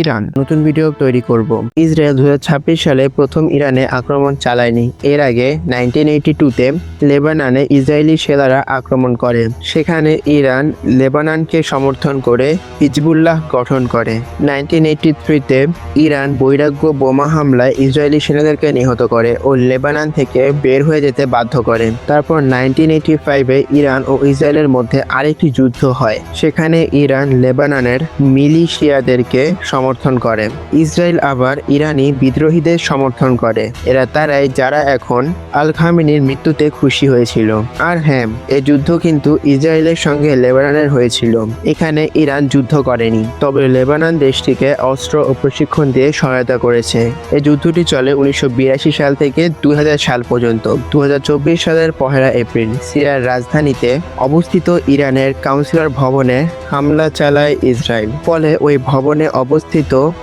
Iran নতুন video তৈরি করব। ইসরায়েল 2026 সালে প্রথম ইরানে আক্রমণ চালায়নি। এর আগে 1982-তে লেবাননে ইসরায়েলি সেনারা আক্রমণ করে। সেখানে ইরান লেবাননকে সমর্থন করে হিজবুল্লাহ গঠন করে। 1983-তে ইরান বৈরাগ্য বোমা হামলায় ইসরায়েলি সেনাদেরকে নিহত করে ও লেবানন থেকে বের হয়ে যেতে বাধ্য করে। তারপর 1985-এ ইরান ও ইসরায়েলের মধ্যে আরেকটি যুদ্ধ হয়। সেখানে ইরান লেবাননের মিলিশিয়াদেরকে সমর্থন করে। ইসরায়েল আবার ইরানি বিদ্রোহীদের সমর্থন করে। এরা তারাই যারা এখন আল খামেনির মৃত্যুতে খুশি হয়েছিল। আর হ্যাঁ, এই যুদ্ধ কিন্তু ইসরায়েলের সঙ্গে লেবাননের হয়েছিল। এখানে ইরান যুদ্ধ করেনি, তবে লেবানন দেশটিকে অস্ত্র ও প্রশিক্ষণ দিয়ে সহায়তা করেছে। এই যুদ্ধটি চলে 1982 সাল থেকে 2000 সাল পর্যন্ত। 2024 সালের 1 এপ্রিল সিরিয়ার রাজধানীতে অবস্থিত ইরানের কাউন্সিলর ভবনে হামলা চালায় ইসরায়েল। ফলে ওই ভবনে অবস্থিত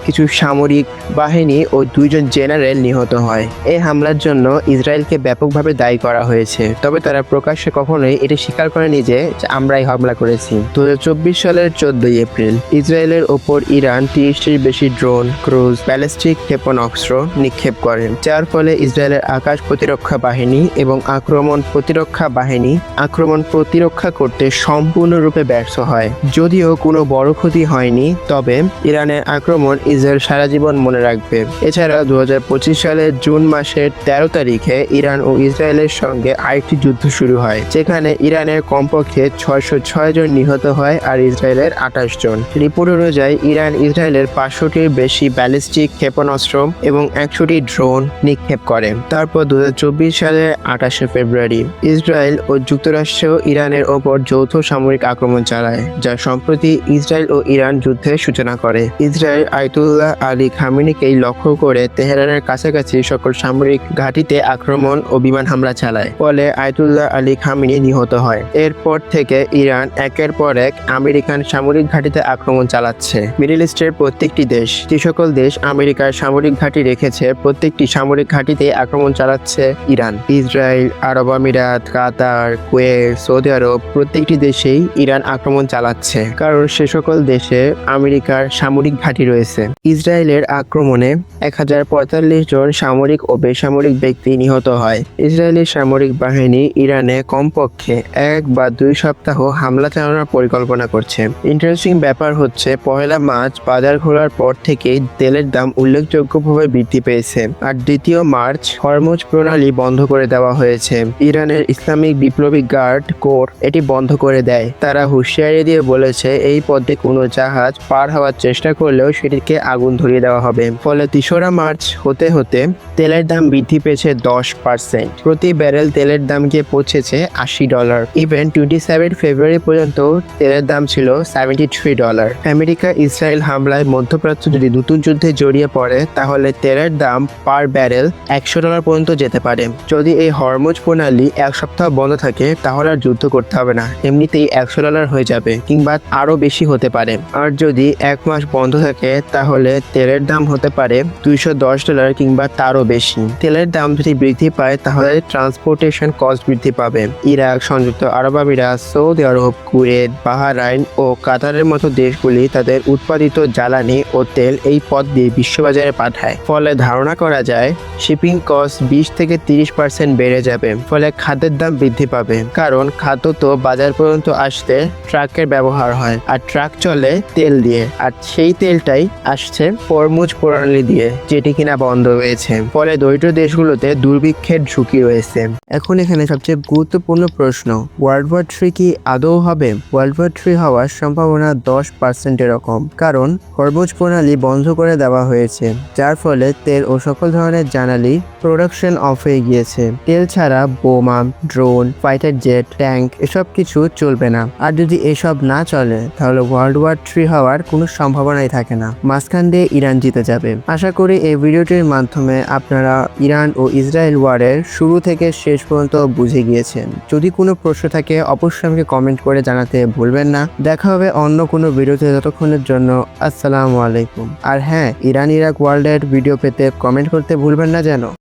কিছু সামরিক বাহিনী ও 2 জন জেনারেল নিহত হয়। এই হামলার জন্য ইসরায়েলকে ব্যাপকভাবে দায়ী করা হয়েছে, তবে তারা প্রকাশ্যে কখনোই এটি স্বীকার করেনি যে আমরাই হামলা করেছি। 2024 সালের 14 এপ্রিল ইসরায়েলের ওপর ইরান 30টির বেশি ড্রোন, ক্রুজ, ব্যালিস্টিক ক্ষেপণাস্ত্র নিক্ষেপ করে, যার ফলে ইসরায়েলের আকাশ প্রতিরক্ষা বাহিনী এবং আক্রমণ প্রতিরক্ষা করতে সম্পূর্ণরূপে ব্যর্থ হয়। যদিও কোনো বড় ক্ষতি হয়নি, তবে ইরানের আক্রমণ ইসরায়েল সারা জীবন মনে রাখবে। এছাড়া 2025 সালের জুন মাসের 13 তারিখে ইরান ও ইসরায়েলের সঙ্গে আরেকটি যুদ্ধ শুরু হয়, যেখানে ইরানের কমপক্ষে 606 জন নিহত হয় আর ইসরায়েলের 28 জন। রিপোর্ট অনুযায়ী ইরান ইসরায়েলের 500টির বেশি ব্যালিস্টিক ক্ষেপণাস্ত্র এবং 100টি ড্রোন নিক্ষেপ করে। তারপর 2024 সালের 28 ফেব্রুয়ারি ইসরায়েল ও যুক্তরাষ্ট্র ইরানের ওপর যৌথ সামরিক আক্রমণ চালায়, যা সম্প্রতি ইসরায়েল ও ইরান যুদ্ধের সূচনা করে। ইসরায়েল আয়াতুল্লাহ আলী খামেনিকেই লক্ষ্য করে তেহরানের কাছাকাছি সকল সামরিক ঘাঁটিতে আক্রমণ ও বিমান হামলা চালায়। ফলে আয়াতুল্লাহ আলী খামেনি নিহত হয়। এরপর থেকে ইরান একের পর এক আমেরিকান সামরিক ঘাঁটিতে আক্রমণ চালাচ্ছে। মিডল ইস্টের প্রত্যেকটি দেশ, যে সকল দেশ আমেরিকার সামরিক ঘাঁটি রেখেছে, প্রত্যেকটি সামরিক ঘাঁটিতে আক্রমণ চালাচ্ছে ইরান। ইসরায়েল, আরব আমিরাত, কাতার, কুয়েত, সৌদি আরব প্রত্যেকটি দেশেই ইরান আক্রমণ চালাচ্ছে, কারণ সে সকল দেশে আমেরিকার সামরিক ঘাঁটি রয়েছে। ইসরায়েলের আক্রমণে 1045 জন সামরিক ও বেসামরিক ব্যক্তি নিহত হয়। ইসরায়েলি সামরিক বাহিনী ইরানে কমপক্ষে 1 বা 2 সপ্তাহ হামলা চালানোর পরিকল্পনা করছে। ইন্টারেস্টিং ব্যাপার হচ্ছে 1 মার্চ বাজার খোলার পর থেকেই তেলের দাম উল্লেখযোগ্যভাবে বৃদ্ধি পেয়েছে, আর 2 মার্চ হরমুজ প্রণালী বন্ধ করে দেওয়া হয়েছে। ইরানের ইসলামিক বিপ্লবী গার্ড কোর এটি বন্ধ করে দেয়। তারা হুঁশিয়ারি দিয়ে বলেছে এই পথে কোনো জাহাজ পার হওয়ার চেষ্টা করলেও সেটিকে আগুন ধরিয়ে দেওয়া হবে। ফলে 3রা মার্চ হতে হতে তেলের দাম বৃদ্ধি পেয়েছে 10%। প্রতি ব্যারেল তেলের দাম গিয়ে পৌঁছেছে $80। ইভেন 27 ফেব্রুয়ারি পর্যন্ত তেলের দাম ছিল $73। আমেরিকা ইসরায়েল হামলায় মধ্যপ্রাচ্য যদি নতুন যুদ্ধে জড়িয়ে পড়ে, তাহলে তেলের দাম পার ব্যারেল $100 পর্যন্ত যেতে পারে। যদি এই হরমুজ প্রণালী 1 সপ্তাহ বন্ধ থাকে, তাহলে আর যুদ্ধ করতে হবে না, এমনিতেই $100 হয়ে যাবে, কিংবা আরো বেশি হতে পারে। আর যদি 1 মাস বন্ধ থাকে, তাহলে তেলের দাম হতে পারে $210 কিংবা তারও বেশি। তেলের দাম যদি বৃদ্ধি পায়, তাহলে ট্রান্সপোর্টেশন কস্ট বৃদ্ধি পাবে। ইরাক, সংযুক্ত আরব আমিরাত, সৌদি আরব, কুয়েত, বাহরাইন ও কাতারের মতো দেশগুলি তাদের উৎপাদিত জ্বালানি ও তেল এই পথ দিয়ে বিশ্ববাজারে পাঠায়। ফলে ধারণা করা যায় শিপিং কস্ট 20 থেকে 30% বেড়ে যাবে। ফলে খাদ্যের দাম বৃদ্ধি পাবে, কারণ খাদ্য তো বাজার পর্যন্ত আসতে ট্রাকের ব্যবহার হয়, আর ট্রাক চলে তেল দিয়ে, আর সেই তেলটাই আসছে হরমুজ প্রণালী দিয়ে, যেটি কিনা বন্ধ হয়েছে। ফলে দরিদ্র দেশগুলোতে দুর্ভিক্ষের ঝুঁকি রয়েছে। এখন এখানে সবচেয়ে গুরুত্বপূর্ণ প্রশ্ন, ওয়ার্ল্ড ওয়ার 3 কি আদৌ হবে? ওয়ার্ল্ড ওয়ার 3 হওয়ার সম্ভাবনা 10% এরকম, কারণ হরমুজ প্রণালী বন্ধ করে দেওয়া হয়েছে, যার ফলে তেল ও সকল ধরনের জ্বালানি প্রোডাকশন অফ হয়ে গিয়েছে। তেল ছাড়া বোমা, ড্রোন, ফাইটার জেট, ট্যাঙ্ক এসব কিছু চলবে না। আর যদি এসব না চলে, তাহলে ওয়ার্ল্ড ওয়ার 3 হওয়ার কোনো সম্ভাবনাই থাকে না। মাঝখান দিয়ে ইরান জিতে যাবে। আশা করি এই ভিডিওটির মাধ্যমে আপনারা ইরান ও ইসরায়েল ওয়ারের শুরু থেকে শেষ পর্যন্ত বুঝে গিয়েছেন। যদি কোনো প্রশ্ন থাকে, অবশ্যই আমাকে কমেন্ট করে জানাতে ভুলবেন না। দেখা হবে অন্য কোনো ভিডিওতে। ততক্ষণের জন্য আসসালামু আলাইকুম। আর হ্যাঁ, ইরান ইরাক ওয়ার্ল্ডের ভিডিও পেতে কমেন্ট করতে ভুলবেন না যেন।